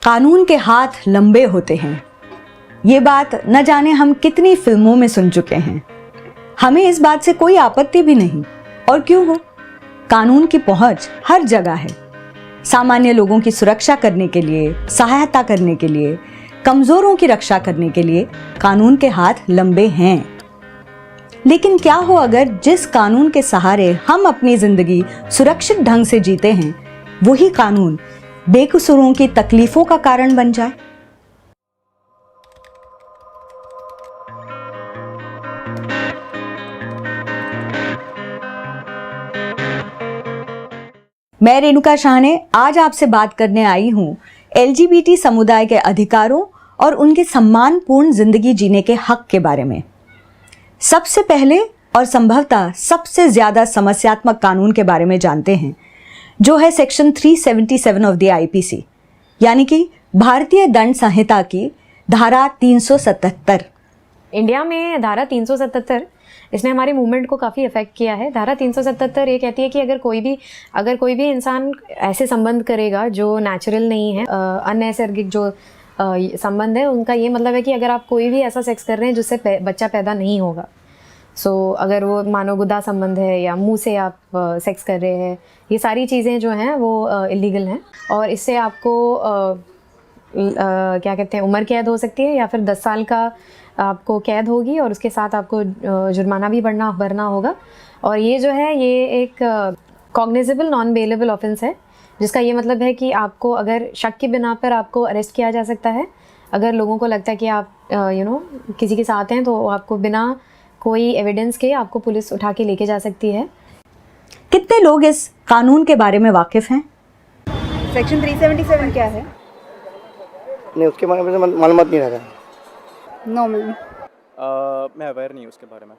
कानून के हाथ लंबे होते हैं। ये बात न जाने हम कितनी फिल्मों में सुन चुके हैं। हमें इस बात से कोई आपत्ति भी नहीं, और क्यों हो। कानून की पहुंच हर जगह है। सामान्य लोगों की सुरक्षा करने के लिए, सहायता करने के लिए, कमजोरों की रक्षा करने के लिए कानून के हाथ लंबे हैं। लेकिन क्या हो अगर जिस कानून के सहारे हम अपनी जिंदगी सुरक्षित ढंग से जीते हैं, वही कानून बेकसूरों की तकलीफों का कारण बन जाए। मैं रेणुका शाहने आज आपसे बात करने आई हूं LGBT समुदाय के अधिकारों और उनके सम्मानपूर्ण जिंदगी जीने के हक के बारे में। सबसे पहले और संभवतः सबसे ज्यादा समस्यात्मक कानून के बारे में जानते हैं, जो है सेक्शन 377 ऑफ द IPC, यानी कि भारतीय दंड संहिता की धारा 377। इंडिया में धारा 377 इसने हमारे मूवमेंट को काफ़ी इफेक्ट किया है। धारा 377 ये कहती है कि अगर कोई भी इंसान ऐसे संबंध करेगा जो नेचुरल नहीं है, अनैसर्गिक जो संबंध है, उनका ये मतलब है कि अगर आप कोई भी ऐसा सेक्स कर रहे हैं जिससे बच्चा पैदा नहीं होगा, अगर वो मानो गुदा संबंध है या मुंह से आप सेक्स कर रहे हैं, ये सारी चीज़ें जो हैं वो इलीगल हैं और इससे आपको क्या कहते हैं, उम्र कैद हो सकती है या फिर 10 साल का आपको कैद होगी और उसके साथ आपको जुर्माना भी भरना होगा। और ये जो है ये एक कॉग्निजेबल नॉन बेलेबल ऑफेंस है, जिसका ये मतलब है कि आपको अगर शक की बिना पर आपको अरेस्ट किया जा सकता है। अगर लोगों को लगता है कि आप किसी के साथ हैं, तो आपको बिना कोई एविडेंस के आपको पुलिस उठा के लेके जा सकती है। कितने लोग इस कानून के बारे में वाकिफ हैं? सेक्शन 377 क्या है? नहीं, उसके बारे में मालूमात नहीं रहा। नो मैम, मैं अवेयर नहीं हूँ उसके बारे में।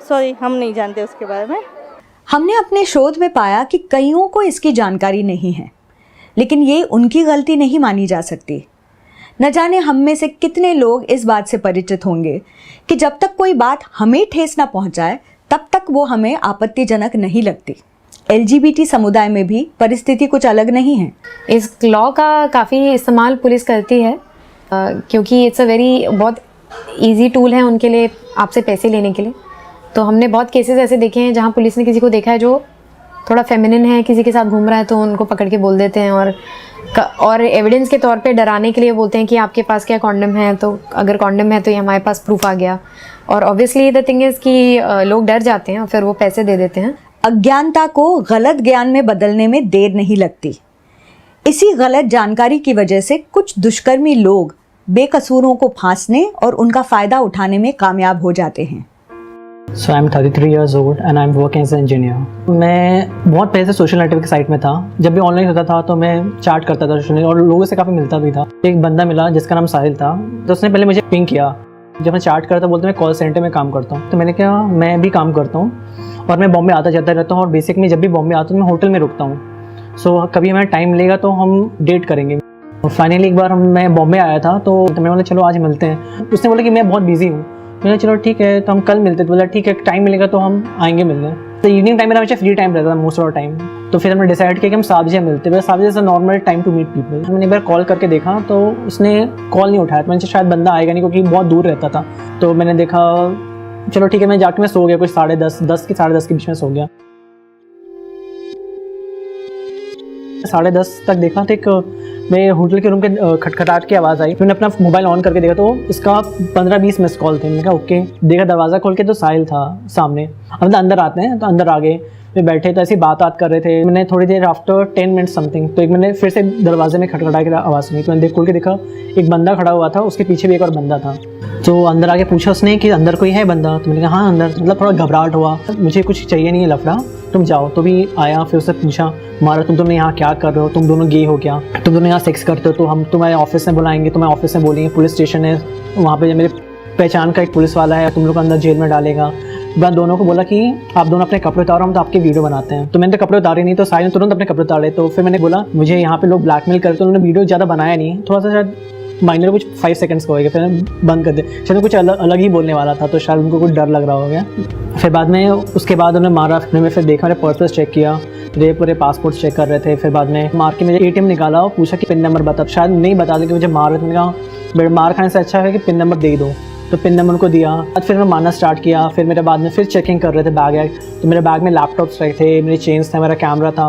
सॉरी, हम नहीं जानते उसके बारे में। हमने अपने शोध में पाया कि कईयों को इसकी जानकारी नहीं है, लेकिन ये उनकी गलती नहीं मानी जा सकती। न जाने हम में से कितने लोग इस बात से परिचित होंगे कि जब तक कोई बात हमें ठेस ना पहुंचाए, तब तक वो हमें आपत्तिजनक नहीं लगती। LGBT समुदाय में भी परिस्थिति कुछ अलग नहीं है। इस लॉ का काफ़ी इस्तेमाल पुलिस करती है क्योंकि इट्स बहुत ईजी टूल है उनके लिए आपसे पैसे लेने के लिए। तो हमने बहुत केसेस ऐसे देखे हैं जहाँ पुलिस ने किसी को देखा है जो थोड़ा फेमिनिन है, किसी के साथ घूम रहा है, तो उनको पकड़ के बोल देते हैं और एविडेंस के तौर पे डराने के लिए बोलते हैं कि आपके पास क्या कॉन्डम है, तो अगर कॉन्डम है तो ये हमारे पास प्रूफ आ गया। और ऑब्वियसली द थिंग इज़ कि लोग डर जाते हैं और फिर वो पैसे दे देते हैं। अज्ञानता को गलत ज्ञान में बदलने में देर नहीं लगती। इसी गलत जानकारी की वजह से कुछ दुष्कर्मी लोग बेकसूरों को फांसने और उनका फ़ायदा उठाने में कामयाब हो जाते हैं। So I'm 33 years old and I'm working as an engineer. मैं बहुत पहले से सोशल नेटवर्क साइट में था। जब भी ऑनलाइन होता था तो मैं चैट करता था सोशल और लोगों से काफ़ी मिलता भी था। एक बंदा मिला जिसका नाम साहिल था, तो उसने पहले मुझे पिंग किया। जब मैं चैट करता बोलते मैं कॉल सेंटर में काम करता हूँ, तो मैंने कहा मैं भी काम करता हूँ और मैं बॉम्बे आता जाता रहता हूँ और बेसिक में जब भी बॉम्बे आता हूँ मैं होटल में रुकता हूँ। सो कभी हमें टाइम मिलेगा तो हम डेट करेंगे। और फाइनली एक बार मैं बॉम्बे आया था तो मैंने बोला चलो आज मिलते हैं। उसने बोला कि मैं बहुत बिजी हूँ। मैंने चलो ठीक है, तो हम कल मिलते। तो बोला ठीक है, टाइम मिलेगा तो हम आएंगे मिलने। तो इवनिंग टाइम मेरा हमेशा फ्री टाइम रहता था मोस्ट ऑफ द टाइम। तो फिर हमने डिसाइड किया कि हम 7 बजे मिलते हैं। 7 बजे से normal time to meet people. मैंने एक बार कॉल करके देखा तो उसने कॉल नहीं उठाया, तो मैंने शायद बंदा आएगा नहीं क्योंकि बहुत दूर रहता था। तो मैंने देखा चलो ठीक है, मैं जाके मैं सो गया, कुछ 10:30 के 10:30 के बीच में सो गया। 10:30 तक देखा तो एक मैं होटल के रूम के खटखटाहट की आवाज़ आई। मैंने अपना मोबाइल ऑन करके देखा तो इसका 15-20 मिस कॉल थे। मैंने कहा ओके। देखा दरवाज़ा खोल के तो साहिल था सामने। अब अंदर आते हैं, तो अंदर आ गए। वे बैठे तो ऐसी बात कर रहे थे। मैंने थोड़ी देर आफ्टर 10 मिनट्स समथिंग तो एक मैंने फिर से दरवाजे में खटखटा के आवाज़ सुनी। तो मैंने खोल के देखा एक बंदा खड़ा हुआ था, उसके पीछे भी एक और बंदा था। तो अंदर आके पूछा उसने कि अंदर कोई है बंदा? तो मैंने कहा हाँ अंदर। मतलब थोड़ा घबराहट हुआ, मुझे कुछ चाहिए नहीं है लफड़ा, तुम जाओ। तो भी आया, फिर उससे पूछा मारा तुम दोनों यहाँ क्या कर रहे हो, तुम दोनों गे हो क्या, तुम दोनों यहाँ सेक्स करते हो, तो हम तुम्हारे ऑफिस में बुलाएंगे, तुम्हारे ऑफिस में बोलेंगे पुलिस स्टेशन है वहाँ पे मेरे पहचान का एक पुलिस वाला है, तुम लोग अंदर जेल में डालेगा। मैं दोनों को बोला कि आप दोनों अपने कपड़े उतारो, हम तो आपकी वीडियो बनाते हैं। तो मैंने तो कपड़े उतारे नहीं, तो साहिल ने तुरंत अपने कपड़े उतारे। तो फिर मैंने बोला मुझे यहाँ पे लोग ब्लैकमेल करते, उन्होंने वीडियो ज़्यादा बनाया नहीं, थोड़ा सा शायद माइनर कुछ 5 सेकंड्स का होगा, फिर बंद कर दे। शायद कुछ अलग ही बोलने वाला था, तो शायद उनको कुछ डर लग रहा हो गया। फिर बाद में उसके बाद उन्होंने मारा। फिर मैं देखा, मैंने पर्पस चेक किया, मेरे पूरे पासपोर्ट चेक कर रहे थे। फिर बाद में मार के मेरे ATM निकाला और पूछा कि पिन नंबर बता, शायद नहीं बता दें कि मुझे मार रहे थे। मैंने कहा मेरे मार खाने से अच्छा है कि पिन नंबर दे दो, तो पिन नंबर उनको दिया। फिर मैं मारना स्टार्ट किया। फिर मेरे बाद में फिर चेकिंग कर रहे थे बैग, तो मेरे बैग में लैपटॉप्स रखे थे, मेरे चेन्स थे, मेरा कैमरा था,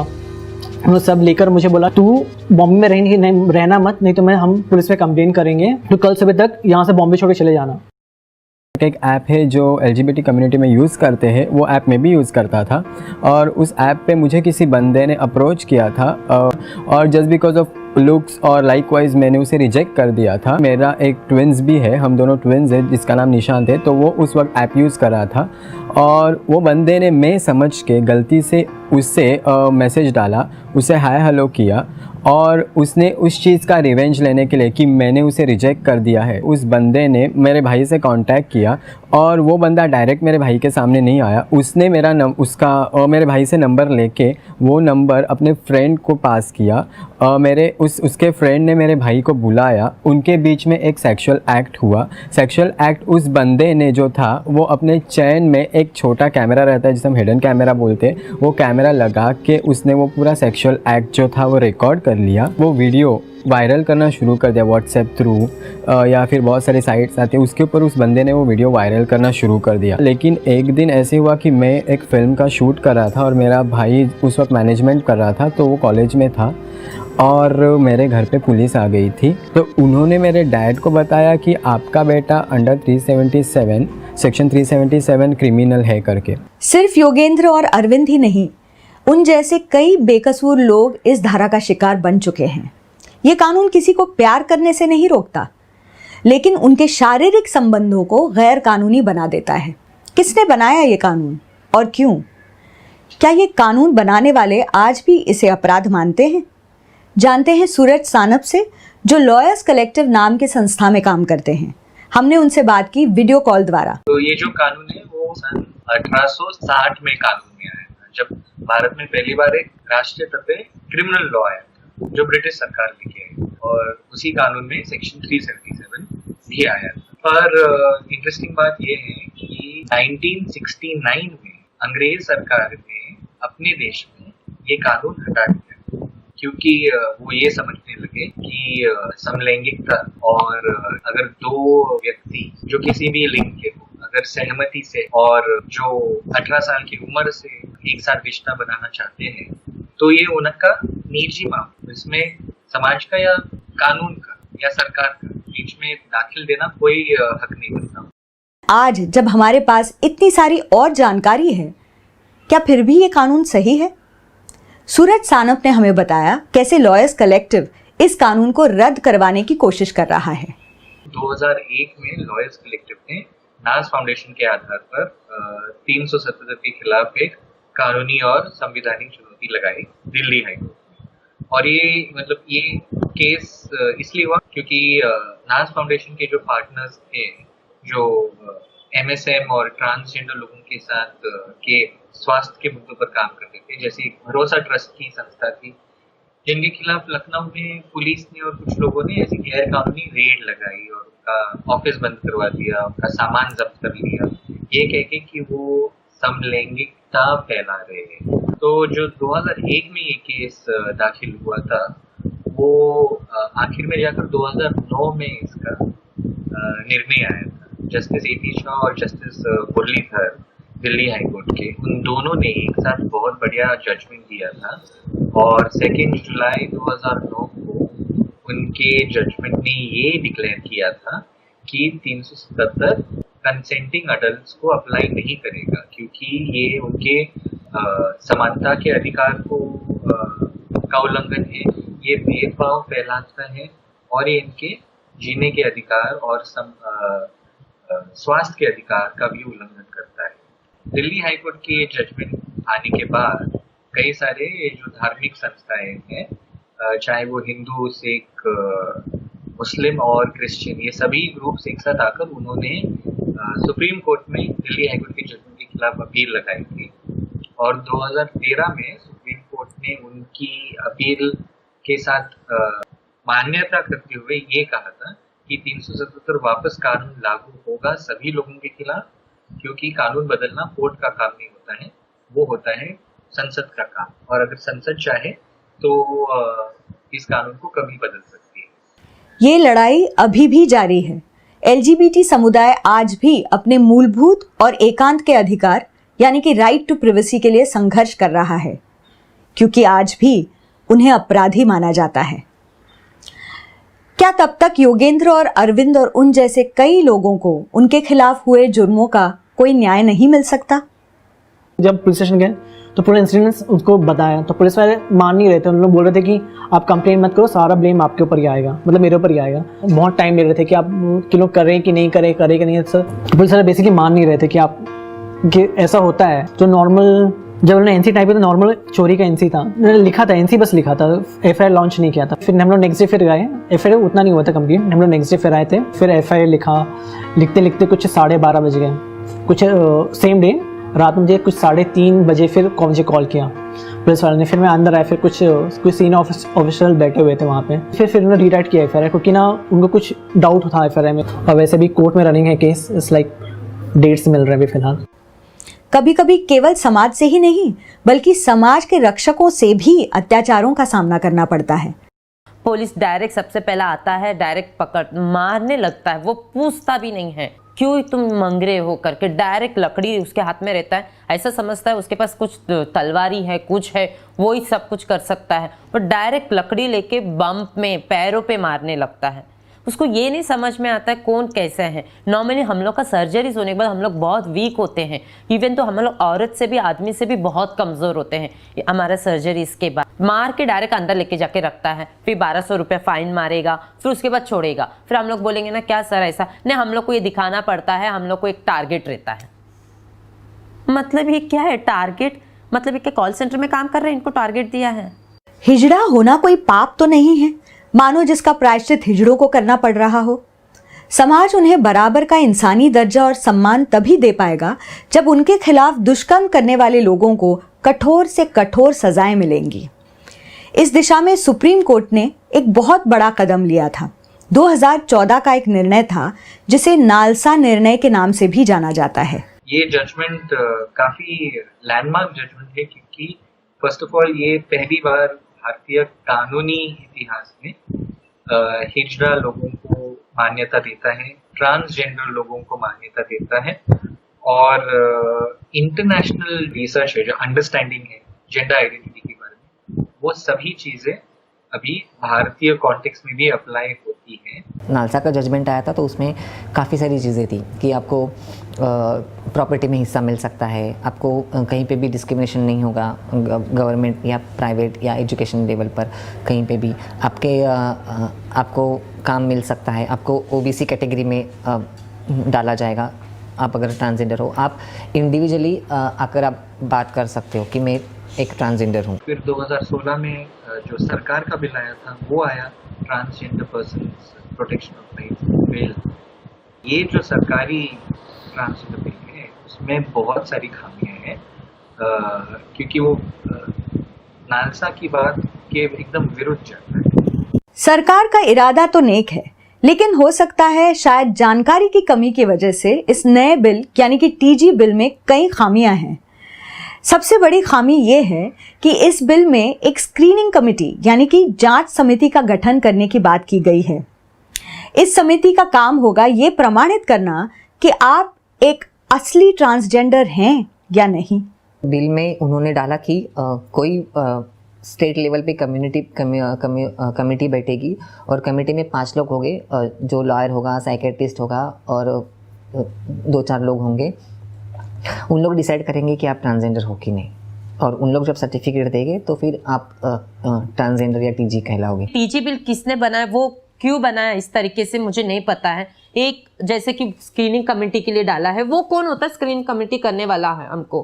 वो सब लेकर मुझे बोला तू बॉम्बे में रहना मत, नहीं तो हम पुलिस में कंप्लेन करेंगे, तो कल सुबह तक यहाँ से बॉम्बे छोड़ के चले जाना। एक ऐप है जो LGBT कम्युनिटी में यूज़ करते हैं, वो ऐप में भी यूज़ करता था और उस ऐप पे मुझे किसी बंदे ने अप्रोच किया था और जस्ट बिकॉज ऑफ लुक्स और लाइकवाइज मैंने उसे रिजेक्ट कर दिया था। मेरा एक ट्विन्स भी है, हम दोनों ट्विन्स हैं, जिसका नाम निशांत है, तो वो उस वक्त ऐप यूज़ कर रहा था और वो बंदे ने मैं समझ के गलती से उससे मैसेज डाला, उसे हाय हेलो किया और उसने उस चीज़ का रिवेंज लेने के लिए कि मैंने उसे रिजेक्ट कर दिया है, उस बंदे ने मेरे भाई से कांटेक्ट किया और वो बंदा डायरेक्ट मेरे भाई के सामने नहीं आया, उसने मेरे भाई से नंबर लेके वो नंबर अपने फ्रेंड को पास किया। उसके फ्रेंड ने मेरे भाई को बुलाया, उनके बीच में एक सेक्सुअल एक्ट हुआ। सेक्सुअल एक्ट उस बंदे ने जो था वो अपने चैन में एक छोटा कैमरा रहता है जिसे हम हिडन कैमरा बोलते हैं, वो कैमरा लगा के उसने वो पूरा सेक्सुअल एक्ट जो था वो रिकॉर्ड कर लिया। वो वीडियो वायरल करना शुरू कर दिया व्हाट्सएप थ्रू या फिर बहुत सारे साइट्स आते हैं, उसके ऊपर उस बंदे ने वो वीडियो वायरल करना शुरू कर दिया। लेकिन एक दिन ऐसे हुआ कि मैं एक फ़िल्म का शूट कर रहा था और मेरा भाई उस वक्त मैनेजमेंट कर रहा था, तो वो कॉलेज में था और मेरे घर पे पुलिस आ गई थी। तो उन्होंने मेरे डैड को बताया कि आपका बेटा अंडर 377 सेक्शन 377 क्रिमिनल है करके। सिर्फ योगेंद्र और अरविंद ही नहीं, उन जैसे कई बेकसूर लोग इस धारा का शिकार बन चुके हैं। ये कानून किसी को प्यार करने से नहीं रोकता, लेकिन उनके शारीरिक संबंधों को गैर कानूनी बना देता है। किसने बनाया ये कानून और क्यों? क्या ये कानून बनाने वाले आज भी इसे अपराध मानते हैं? जानते हैं सूरज सानप से, जो लॉयर्स कलेक्टिव नाम के संस्था में काम करते हैं। हमने उनसे बात की वीडियो कॉल द्वारा। तो ये जो कानून है वो सन 1860 में कानून में आया था, जब भारत में पहली बार एक राष्ट्रीय स्तर पे क्रिमिनल लॉ आया था, जो ब्रिटिश सरकार लेके आई, और उसी कानून में सेक्शन 377 भी आया था। पर इंटरेस्टिंग बात ये है कि 1969 में अंग्रेज सरकार ने अपने देश में ये कानून हटा दिया, क्योंकि वो ये समझने लगे कि समलैंगिकता और अगर दो व्यक्ति जो किसी भी लिंग के हो, अगर सहमति से और जो 18 साल की उम्र से एक साथ रिश्ता बनाना चाहते हैं, तो ये उनका निजी मामला, इसमें समाज का या कानून का या सरकार का बीच में दाखिल देना कोई हक नहीं बनता। आज जब हमारे पास इतनी सारी और जानकारी है, क्या फिर भी ये कानून सही है? सूरज सानप ने हमें बताया कैसे लॉयर्स कलेक्टिव इस कानून को रद्द करवाने की कोशिश कर रहा है। 2001 में लॉयर्स कलेक्टिव ने नाज फाउंडेशन के आधार पर 377 के खिलाफ एक कानूनी और संवैधानिक चुनौती लगाई दिल्ली हाईकोर्ट में। और ये केस इसलिए हुआ क्योंकि नाज फाउंडेशन के जो पार्टनर्स थे, जो MSM और ट्रांसजेंडर लोगों के साथ के स्वास्थ्य के मुद्दों पर काम करते थे, जैसे भरोसा ट्रस्ट की संस्था थी, जिनके खिलाफ लखनऊ में पुलिस ने और कुछ लोगों ने ऐसी गैर कानूनी रेड लगाई और उनका ऑफिस बंद करवा दिया, उनका सामान जब्त कर लिया, ये कह के कि वो समलैंगिकता फैला रहे हैं। तो जो 2001 में ये केस दाखिल हुआ था, वो आखिर में जाकर 2009 में इसका निर्णय आया था। जस्टिस AP शाह और जस्टिस मुरलीधर दिल्ली हाईकोर्ट के, उन दोनों ने एक साथ बहुत बढ़िया जजमेंट दिया था और 2 जुलाई 2009 को उनके जजमेंट ने ये डिक्लेयर किया था कि 377 कंसेंटिंग अडल्ट्स को अप्लाई नहीं करेगा, क्योंकि ये उनके समानता के अधिकार का उल्लंघन है, ये भेदभाव फैलाता है और ये इनके जीने के अधिकार और स्वास्थ्य के अधिकार का भी उल्लंघन करता है। दिल्ली हाईकोर्ट के जजमेंट आने के बाद कई सारे जो धार्मिक संस्थाएं हैं, चाहे वो हिंदू, सिख, मुस्लिम और क्रिश्चियन, ये सभी ग्रुप्स एक साथ आकर उन्होंने सुप्रीम कोर्ट में दिल्ली हाईकोर्ट के जजमेंट के खिलाफ अपील लगाई थी। और 2013 में सुप्रीम कोर्ट ने उनकी अपील के साथ मान्यता करते हुए ये कहा था कि 377 वापस कानून लागू होगा सभी लोगों के खिलाफ, क्योंकि कानून बदलना कोर्ट का काम नहीं होता है, वो होता है संसद का काम, और अगर संसद चाहे तो इस कानून को कभी बदल सकती है। ये लड़ाई अभी भी जारी है। LGBT समुदाय आज भी अपने मूलभूत और एकांत के अधिकार यानी कि राइट टू प्रिवेसी के लिए संघर्ष कर रहा है, क्योंकि आज भी उन्हें अपराधी माना जाता है। क्या तब तक योगेंद्र और अरविंद और उन जैसे कई लोगों को उनके खिलाफ हुए जुर्मों का कोई न्याय नहीं मिल सकता? जब पुलिस स्टेशन गए तो पूरा इंसिडेंट उसको बताया तो पुलिस वाले मान नहीं रहे थे। उन लोग बोल रहे थे कि आप कंप्लेन मत करो, सारा ब्लेम आपके ऊपर ही आएगा, मतलब मेरे ऊपर ही आएगा। बहुत टाइम ले रहे थे कि आप कि लोग करें कि नहीं करें, करें कि नहीं। सर पुलिस वाले बेसिकली मान नहीं रहे थे कि आप कि ऐसा होता है। जो नॉर्मल जब उन्होंने एनसी टाइप किया तो नॉर्मल चोरी का एनसी था, उन्होंने लिखा था एनसी, बस लिखा था, FIR लॉन्च नहीं किया था। फिर हम लोग नेक्स्ट डे फिर गए, FIR उतना नहीं हुआ था कंप्लीट, हम लोग नेक्स्ट डे फिर आए थे, फिर FIR लिखा। लिखते लिखते कुछ 12:30 बज गए, कुछ सेम डे रात में मुझे कुछ 3:30 बजे फिर मुझे कॉल किया पुलिस वाले ने। फिर मैं अंदर आया, फिर कुछ सीनियर ऑफिशियल बैठे हुए थे वहाँ पे। फिर उन्होंने रीराइट किया FIR, क्योंकि ना उनको कुछ डाउट था FIR में, और वैसे भी कोर्ट में रनिंग है केस, इट्स लाइक डेट्स मिल रहे हैं अभी फिलहाल। कभी कभी केवल समाज से ही नहीं बल्कि समाज के रक्षकों से भी अत्याचारों का सामना करना पड़ता है। पुलिस डायरेक्ट सबसे पहला आता है, डायरेक्ट पकड़ मारने लगता है, वो पूछता भी नहीं है क्यों तुम मंगरे हो करके। डायरेक्ट लकड़ी उसके हाथ में रहता है, ऐसा समझता है उसके पास कुछ तलवारी है, कुछ है, वो ही सब कुछ कर सकता है, पर डायरेक्ट लकड़ी लेके बम्प में पैरों पे मारने लगता है। उसको ये नहीं समझ में आता है कौन कैसे है। नॉर्मली हम लोग का सर्जरीज होने के बाद हम लोग बहुत वीक होते हैं, इवन तो हम लोग औरत से भी आदमी से भी बहुत कमज़ोर होते हैं। हमारा सर्जरीज के बाद मार के डायरेक्ट अंदर लेके जाके रखता है, फिर 1200 रुपये फाइन मारेगा, फिर उसके बाद छोड़ेगा। फिर हम लोग बोलेंगे ना क्या सर ऐसा नहीं, हम लोग को ये दिखाना पड़ता है, हम लोग को एक टारगेट रहता है। मतलब ये क्या है टारगेट? मतलब ये कॉल सेंटर में काम कर रहे हैं, इनको टारगेट दिया है। हिजड़ा होना कोई पाप तो नहीं है, मानो जिसका प्रायश्चित हिजड़ों को करना पड़ रहा हो। समाज उन्हें बराबर का इंसानी दर्जा और सम्मान तभी दे पाएगा जब उनके खिलाफ दुष्कर्म करने वाले लोगों को कठोर से कठोर सजाएं मिलेंगी। इस दिशा में सुप्रीम कोर्ट ने एक बहुत बड़ा कदम लिया था। 2014 का एक निर्णय था जिसे नालसा निर्णय के नाम से भी जाना जाता है। ये जजमेंट काफी लैंडमार्क जजमेंट है, क्योंकि फर्स्ट ऑफ ऑल ये पहली बार भारतीय कानूनी इतिहास में हिजड़ा लोगों को मान्यता देता है, ट्रांसजेंडर लोगों को मान्यता देता है, और इंटरनेशनल रिसर्च है जो अंडरस्टैंडिंग है जेंडर आइडेंटिटी के बारे में, वो सभी चीजें अभी भारतीय कॉन्टेक्स्ट में भी अप्लाई होती है। नालसा का जजमेंट आया था तो उसमें काफ़ी सारी चीज़ें थी कि आपको प्रॉपर्टी में हिस्सा मिल सकता है, आपको कहीं पे भी डिस्क्रिमिनेशन नहीं होगा, गवर्नमेंट या प्राइवेट या एजुकेशन लेवल पर कहीं पे भी आपको काम मिल सकता है, आपको OBC कैटेगरी में डाला जाएगा। आप अगर ट्रांसजेंडर हो, आप इंडिविजुअली आकर आप बात कर सकते हो कि मैं एक ट्रांसजेंडर हूँ। फिर 2016 में जो सरकार का बिल आया था वो आया, transgender persons protection of rights bill. ये जो सरकारी ट्रांसजेंडर बिल है उसमें बहुत सारी खामियां हैं, क्योंकि वो नालसा की बात के एकदम विरुद्ध जाता है। सरकार का इरादा तो नेक है, लेकिन हो सकता है शायद जानकारी की कमी की वजह से इस नए बिल यानी कि TG बिल में कई खामियां हैं। सबसे बड़ी खामी ये है कि इस बिल में एक स्क्रीनिंग कमेटी यानी कि जांच समिति का गठन करने की बात की गई है। इस समिति का काम होगा ये प्रमाणित करना कि आप एक असली ट्रांसजेंडर हैं या नहीं। बिल में उन्होंने डाला कि कोई स्टेट लेवल पे कमेटी बैठेगी और कमेटी में 5 लोग होंगे, जो लॉयर होगा, साइकेट्रिस्ट होगा और 2-4 लोग होंगे। उन लोग डिसाइड करेंगे कि आप ट्रांसजेंडर हो कि नहीं, और उन लोग जब सर्टिफिकेट देंगे तो फिर आप ट्रांसजेंडर या TG कहलाओगे। TG बिल किसने बनाया, वो क्यों बनाया इस तरीके से मुझे नहीं पता है। एक जैसे कि स्क्रीनिंग कमेटी के लिए डाला है, वो कौन होता है स्क्रीनिंग कमेटी करने वाला है हमको?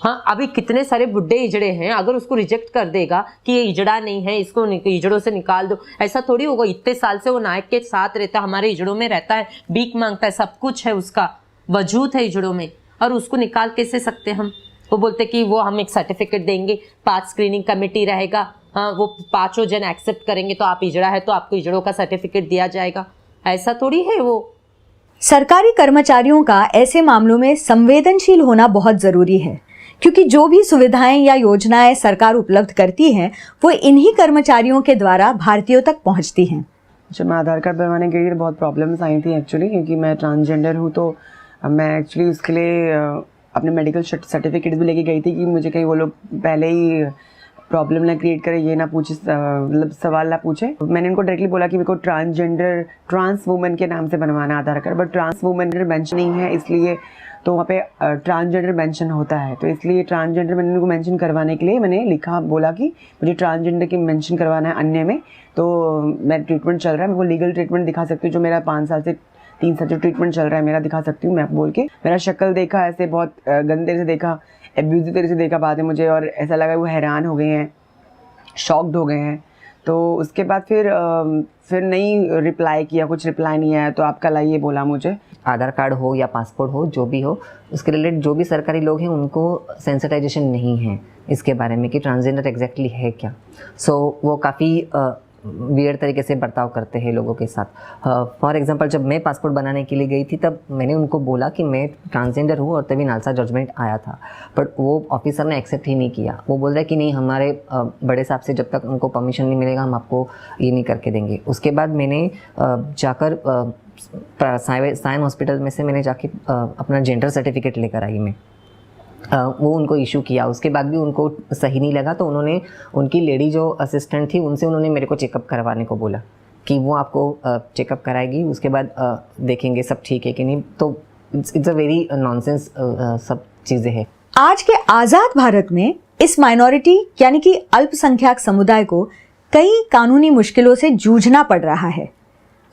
हाँ, अभी कितने सारे बुड्ढे इजड़े हैं, अगर उसको रिजेक्ट कर देगा कि ये इजड़ा नहीं है, इसको इजड़ों से निकाल दो, ऐसा थोड़ी होगा। इतने साल से वो नायक के साथ रहता है, हमारे इजड़ों में रहता है, भीख मांगता है, सब कुछ है, उसका वजूद है इजड़ों में, और उसको निकाल कैसे सकते हम? वो बोलते कि वो हम एक सर्टिफिकेट देंगे, 5 स्क्रीनिंग कमेटी रहेगा, हाँ वो 5 जन एक्सेप्ट करेंगे तो आप इजड़ा है तो आपको इजड़ों का सर्टिफिकेट दिया जाएगा। ऐसा थोड़ी है वो। सरकारी कर्मचारियों का ऐसे मामलों में संवेदनशील होना बहुत जरूरी है, क्योंकि जो भी सुविधाएं या योजनाएं सरकार उपलब्ध करती है वो इन्हीं कर्मचारियों के द्वारा भारतीयों तक पहुंचती हैं। जब मैं आधार कार्ड बनवाने गई तो बहुत प्रॉब्लम्स आई थी एक्चुअली, क्योंकि मैं ट्रांसजेंडर हूँ। तो मैं एक्चुअली उसके लिए अपने मेडिकल सर्टिफिकेट भी लेके गई थी कि मुझे कहीं वो लोग पहले ही प्रॉब्लम ना क्रिएट करे, ये ना पूछे, मतलब सवाल ना पूछे। मैंने इनको डायरेक्टली बोला कि मेरे को ट्रांस वुमेन के नाम से बनवाना Aadhaar card, but trans women mention नहीं है, इसलिए तो वहाँ पे ट्रांसजेंडर मेंशन होता है। तो इसलिए ट्रांसजेंडर मैंने उनको मेंशन करवाने के लिए मैंने लिखा, बोला कि मुझे ट्रांसजेंडर की मेंशन करवाना है अन्य में। तो मेरा ट्रीटमेंट चल रहा है, मैं वो लीगल ट्रीटमेंट दिखा सकती हूँ, जो मेरा 5 साल से 3 साल जो ट्रीटमेंट चल रहा है मेरा दिखा सकती हूँ मैं बोल के। मेरा शक्ल देखा, ऐसे बहुत गंदे से देखा, एब्यूजिव तरह से देखा बाद में मुझे, और ऐसा लगा वो हैरान हो गए हैं, शॉक्ड हो गए हैं। तो उसके बाद फिर नहीं रिप्लाई किया, कुछ रिप्लाई नहीं आया, तो आपका लाइए बोला मुझे। आधार कार्ड हो या पासपोर्ट हो, जो भी हो, उसके रिलेटेड जो भी सरकारी लोग हैं उनको सेंसिटाइजेशन नहीं है इसके बारे में कि ट्रांसजेंडर एग्जैक्टली है क्या। सो वो काफ़ी वियर्ड तरीके से बर्ताव करते हैं लोगों के साथ। फॉर एग्जांपल जब मैं पासपोर्ट बनाने के लिए गई थी तब मैंने उनको बोला कि मैं ट्रांसजेंडर हूँ और तभी नालसा जजमेंट आया था, बट वो ऑफिसर ने एक्सेप्ट ही नहीं किया। वो बोल रहा है कि नहीं, हमारे बड़े साहब से जब तक उनको परमिशन नहीं मिलेगा हम आपको ये नहीं करके देंगे। उसके बाद मैंने जाकर साइन हॉस्पिटल में से मैंने जाके अपना जेंडर सर्टिफिकेट लेकर आई मैं, वो उनको इशू किया। उसके बाद भी उनको सही नहीं लगा, तो उन्होंने उनकी लेडी जो असिस्टेंट थी उनसे उन्होंने मेरे को चेकअप करवाने को बोला कि वो आपको चेकअप कराएगी, उसके बाद देखेंगे सब ठीक है कि नहीं। तो इट्स अ वेरी नॉनसेंस सब चीज़ें हैं। आज के आज़ाद भारत में इस माइनॉरिटी यानी कि अल्पसंख्यक समुदाय को कई कानूनी मुश्किलों से जूझना पड़ रहा है।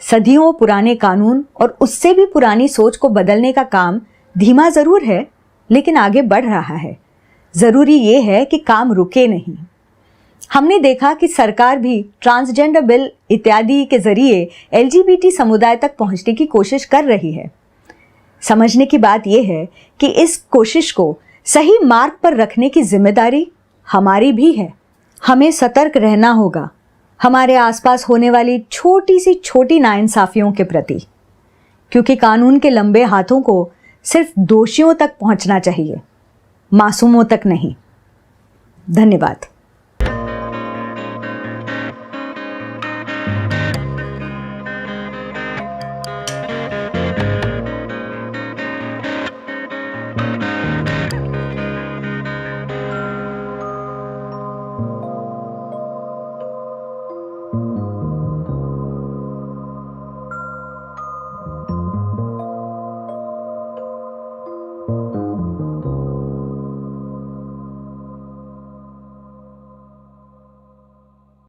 सदियों पुराने कानून और उससे भी पुरानी सोच को बदलने का काम धीमा जरूर है, लेकिन आगे बढ़ रहा है। जरूरी ये है कि काम रुके नहीं। हमने देखा कि सरकार भी ट्रांसजेंडर बिल इत्यादि के जरिए LGBT समुदाय तक पहुंचने की कोशिश कर रही है। समझने की बात यह है कि इस कोशिश को सही मार्ग पर रखने की जिम्मेदारी हमारी भी है। हमें सतर्क रहना होगा हमारे आसपास होने वाली छोटी सी छोटी नाइंसाफियों के प्रति, क्योंकि कानून के लंबे हाथों को सिर्फ दोषियों तक पहुंचना चाहिए, मासूमों तक नहीं। धन्यवाद। you.